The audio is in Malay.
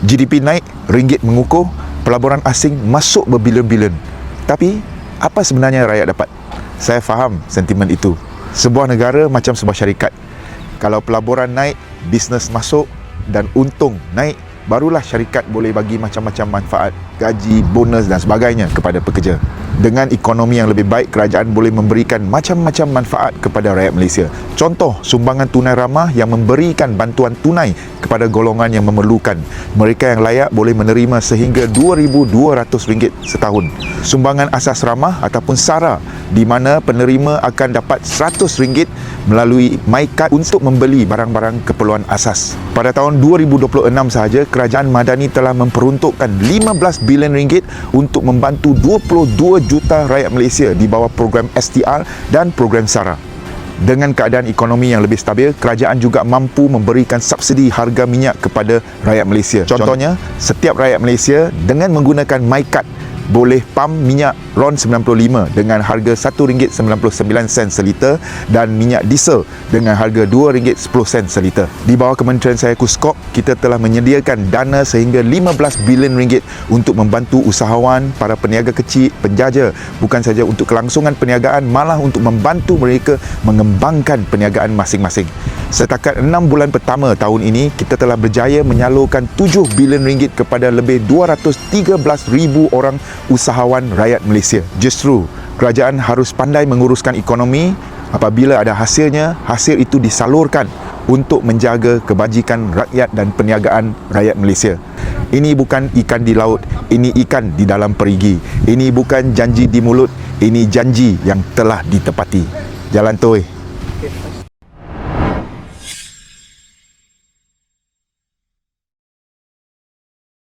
GDP naik, ringgit mengukuh, pelaburan asing masuk berbilion-bilion. Tapi, apa sebenarnya rakyat dapat? Saya faham sentimen itu. Sebuah negara macam sebuah syarikat. Kalau pelaburan naik, bisnes masuk dan untung naik, barulah syarikat boleh bagi macam-macam manfaat, gaji, bonus dan sebagainya kepada pekerja. Dengan ekonomi yang lebih baik, kerajaan boleh memberikan macam-macam manfaat kepada rakyat Malaysia. Contoh, sumbangan tunai ramah yang memberikan bantuan tunai kepada golongan yang memerlukan. Mereka yang layak boleh menerima sehingga RM2,200 setahun. Sumbangan asas ramah ataupun SARA, di mana penerima akan dapat RM100 melalui MyKad untuk membeli barang-barang keperluan asas. Pada tahun 2026 sahaja, kerajaan Madani telah memperuntukkan RM15 bilion untuk membantu 22 juta rakyat Malaysia di bawah program STR dan program SARA. Dengan keadaan ekonomi yang lebih stabil, kerajaan juga mampu memberikan subsidi harga minyak kepada rakyat Malaysia. Contohnya, setiap rakyat Malaysia dengan menggunakan MyKad boleh pam minyak RON 95 dengan harga RM1.99 seliter dan minyak diesel dengan harga RM2.10 seliter. Di bawah kementerian saya KUSKOP, kita telah menyediakan dana sehingga RM15 bilion untuk membantu usahawan, para peniaga kecil, penjaja, bukan saja untuk kelangsungan perniagaan, malah untuk membantu mereka mengembangkan perniagaan masing-masing. Setakat 6 bulan pertama tahun ini, kita telah berjaya menyalurkan RM7 bilion kepada lebih 213,000 orang usahawan rakyat Malaysia. Justru, kerajaan harus pandai menguruskan ekonomi. Apabila ada hasilnya, hasil itu disalurkan untuk menjaga kebajikan rakyat dan perniagaan rakyat Malaysia. Ini bukan ikan di laut, ini ikan di dalam perigi. Ini bukan janji di mulut, ini janji yang telah ditepati. Jalan Toy.